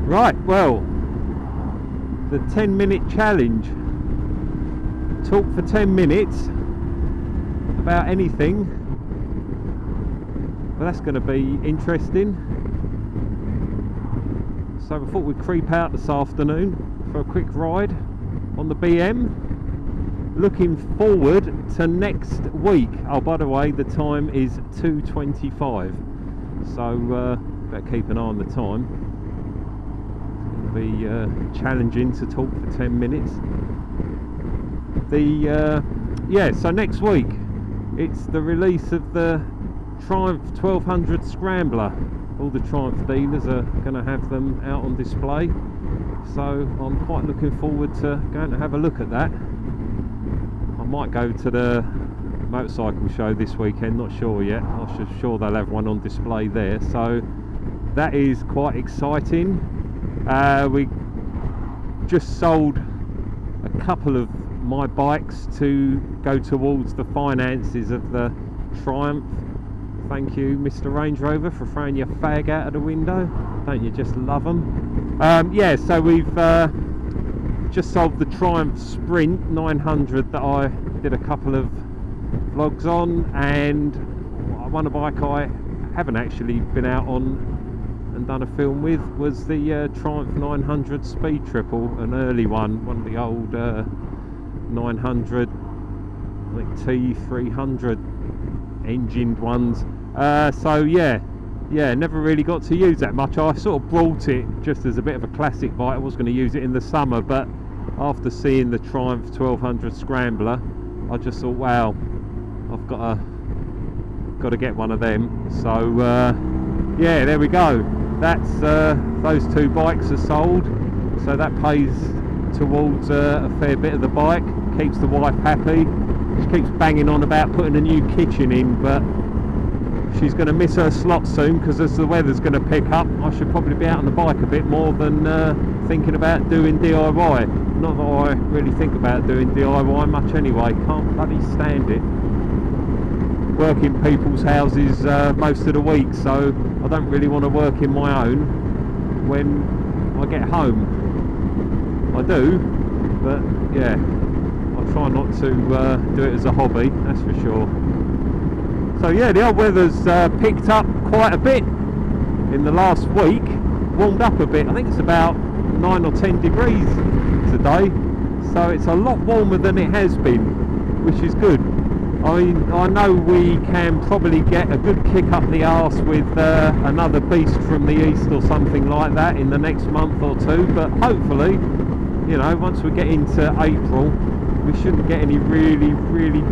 Right, well, the 10-minute challenge. Talk for 10 minutes about anything. Well, that's going to be interesting. So I thought we'd creep out this afternoon for a quick ride on the BM. Looking forward to next week. Oh, by the way, the time is 2:25. So better keep an eye on the time. It's going to be challenging to talk for 10 minutes. So next week it's the release of the Triumph 1200 Scrambler. All the Triumph dealers are going to have them out on display, so I'm quite looking forward to going to have a look at that. I might go to the motorcycle show this weekend, not sure yet. I'm sure they'll have one on display there, so that is quite exciting. We just sold a couple of my bikes to go towards the finances of the Triumph. Thank you, Mr. Range Rover, for throwing your fag out of the window. Don't you just love them? So we've just sold the Triumph Sprint 900 that I did a couple of vlogs on, and one bike I haven't actually been out on and done a film with was the Triumph 900 Speed Triple, an early one of the old 900, I think T300 engined ones. Never really got to use that much. I sort of brought it just as a bit of a classic bike. I was going to use it in the summer, but after seeing the Triumph 1200 Scrambler, I just thought, wow, I've got to get one of them. So there we go. That's those two bikes are sold, so that pays towards a fair bit of the bike, keeps the wife happy. She keeps banging on about putting a new kitchen in, but she's going to miss her slot soon, because as the weather's going to pick up, I should probably be out on the bike a bit more than thinking about doing DIY. Not that I really think about doing DIY much anyway, can't bloody stand it. Work in people's houses most of the week, so I don't really want to work in my own when I get home. I do, but yeah, I try not to do it as a hobby, that's for sure. So yeah, the old weather's picked up quite a bit in the last week, warmed up a bit. I think it's about 9 or 10 degrees today, so it's a lot warmer than it has been, which is good. I mean, I know we can probably get a good kick up the arse with another beast from the east or something like that in the next month or two, but hopefully, you know, once we get into April, we shouldn't get any really, really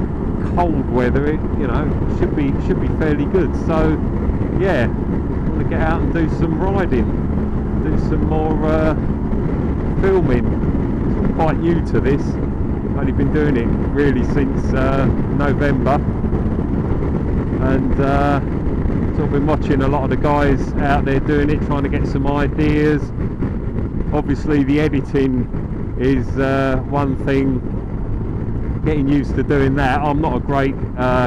cold weather. It, you know, should be fairly good. So yeah, I'm gonna get out and do some riding, do some more filming. I'm quite new to this. I've only been doing it really since November, and sort of been watching a lot of the guys out there doing it, trying to get some ideas. Obviously the editing is one thing, getting used to doing that. I'm not a great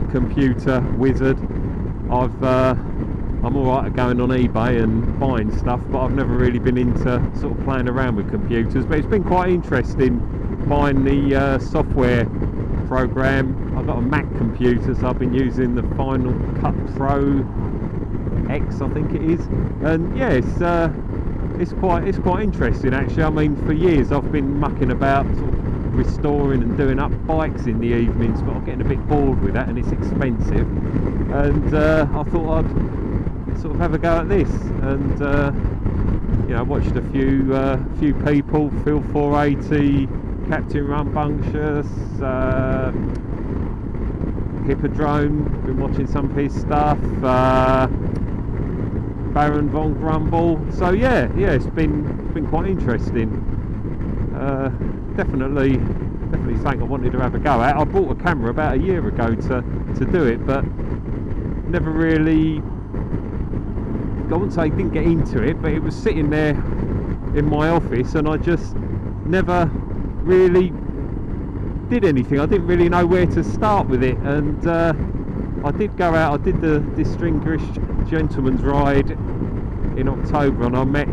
computer wizard. I'm alright at going on eBay and buying stuff, but I've never really been into sort of playing around with computers. But it's been quite interesting buying the software program. I've got a Mac computer, so I've been using the Final Cut Pro X, I think it is, and yeah, it's quite interesting actually. I mean, for years I've been mucking about sort of restoring and doing up bikes in the evenings, but I'm getting a bit bored with that, and it's expensive, and I thought I'd sort of have a go at this, and you know, I watched a few people, Phil 480, Captain Rambunctious, Hippodrome, been watching some of his stuff, Baron Von Grumble. So yeah, it's been quite interesting. Definitely something I wanted to have a go at. I bought a camera about a year ago to do it, but never really, I wouldn't say didn't get into it, but it was sitting there in my office and I just never really did anything. I didn't really know where to start with it, and I did go out, I did the Distinguished Gentleman's Ride in October, and I met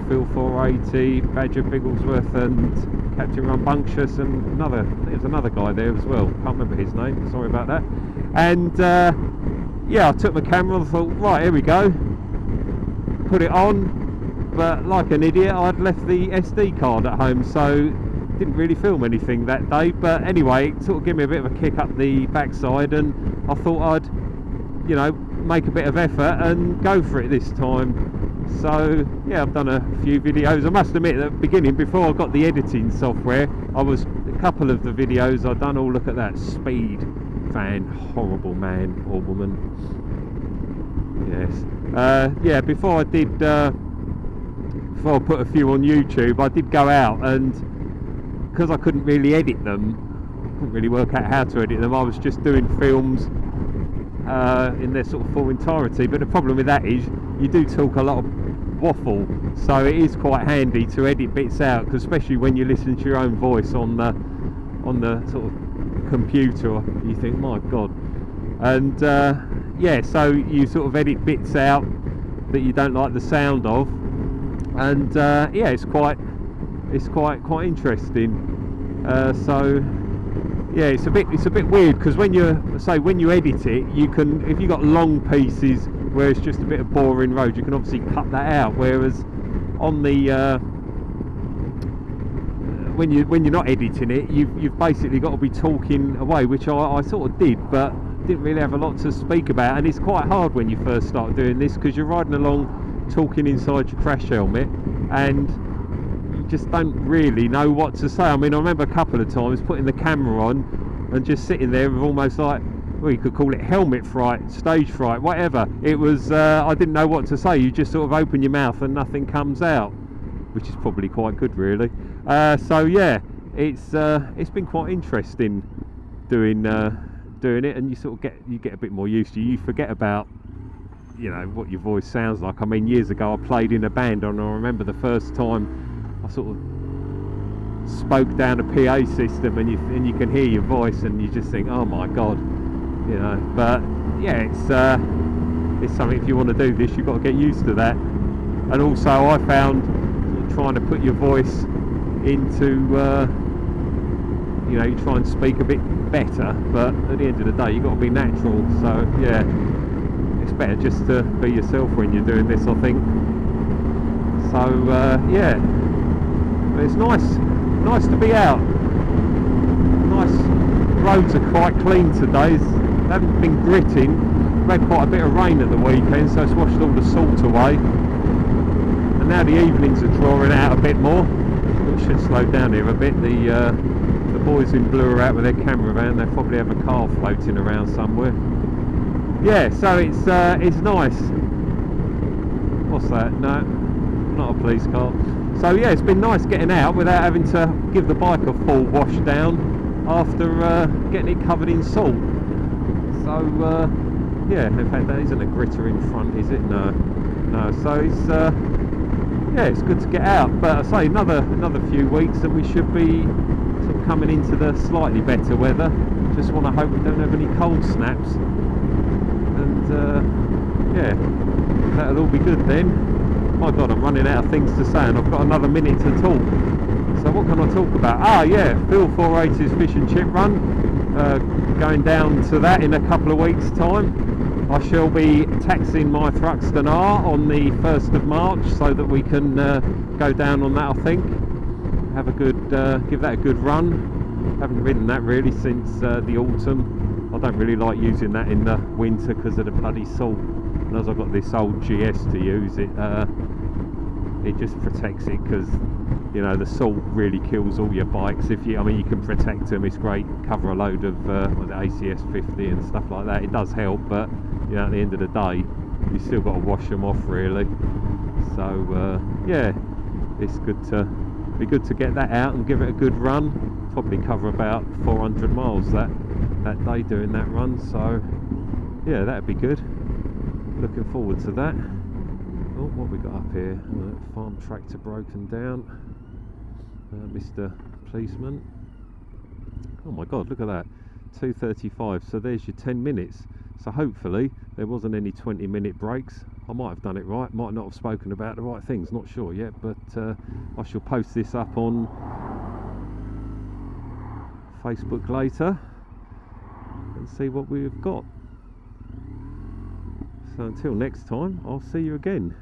Phil 480, Badger Bigglesworth and Captain Rambunctious, and there's another guy there as well, can't remember his name, sorry about that. And yeah, I took my camera and thought, right, here we go, put it on, but like an idiot I'd left the SD card at home, so didn't really film anything that day. But anyway, it sort of gave me a bit of a kick up the backside, and I thought I'd, you know, make a bit of effort and go for it this time. So yeah, I've done a few videos. I must admit, at the beginning, before I got the editing software, a couple of the videos I've done, oh look at that speed fan, horrible man or woman. Yes. Yeah, before I put a few on YouTube, I did go out, and because I couldn't really edit them, couldn't really work out how to edit them, I was just doing films in their sort of full entirety. But the problem with that is you do talk a lot of waffle, so it is quite handy to edit bits out, because especially when you listen to your own voice on the sort of computer, you think, my god. And yeah, so you sort of edit bits out that you don't like the sound of, and yeah, it's quite interesting. So yeah, it's a bit weird, because when you edit it, you can, if you've got long pieces where it's just a bit of boring road, you can obviously cut that out, whereas on the when you're not editing it, you've basically got to be talking away, which I sort of did, but didn't really have a lot to speak about. And it's quite hard when you first start doing this, because you're riding along talking inside your crash helmet, and you just don't really know what to say. I mean, I remember a couple of times putting the camera on and just sitting there with almost like, well, you could call it helmet fright, stage fright, whatever. It was, I didn't know what to say. You just sort of open your mouth and nothing comes out, which is probably quite good, really. So yeah, it's been quite interesting doing it, and you sort of get a bit more used to it. You forget about, you know, what your voice sounds like. I mean, years ago I played in a band, and I remember the first time I sort of spoke down a PA system, and you can hear your voice, and you just think, oh my god, you know. But yeah, it's something, if you want to do this, you've got to get used to that. And also, I found trying to put your voice into, you know, you try and speak a bit better, but at the end of the day, you've got to be natural. So yeah, it's better just to be yourself when you're doing this, I think. So yeah, but it's nice to be out. Nice, roads are quite clean today. They haven't been gritting. We've had quite a bit of rain at the weekend, so it's washed all the salt away. And now the evenings are drawing out a bit more. It should slow down here a bit. The boys in blue are out with their camera van. They probably have a car floating around somewhere. Yeah, so it's nice. What's that? No, not a police car. So yeah, it's been nice getting out without having to give the bike a full wash down after getting it covered in salt. So yeah, in fact that isn't a gritter in front, is it? No. So it's yeah, it's good to get out. But I say another few weeks and we should be sort of coming into the slightly better weather. Just want to hope we don't have any cold snaps. And yeah, that'll all be good then. My god, I'm running out of things to say, and I've got another minute to talk. So what can I talk about? Ah yeah, Phil 480's fish and chip run. Going down to that in a couple of weeks' time. I shall be taxing my Thruxton R on the 1st of March, so that we can go down on that, I think. Have a good, give that a good run. Haven't ridden that really since the autumn. I don't really like using that in the winter because of the bloody salt. And as I've got this old GS to use, it just protects it, because you know the salt really kills all your bikes. If you, I mean, you can protect them. It's great. Cover a load of ACS 50 and stuff like that. It does help, but you know, at the end of the day, you still got to wash them off really. So yeah, it's good to get that out and give it a good run. Probably cover about 400 miles that day doing that run. So yeah, that'd be good. Looking forward to that. Oh, what we got up here? Farm tractor broken down. Mr. Policeman. Oh my god, look at that. 2:35. So there's your 10 minutes. So hopefully there wasn't any 20-minute breaks. I might have done it right, might not have spoken about the right things, not sure yet, but I shall post this up on Facebook later and see what we've got. So until next time, I'll see you again.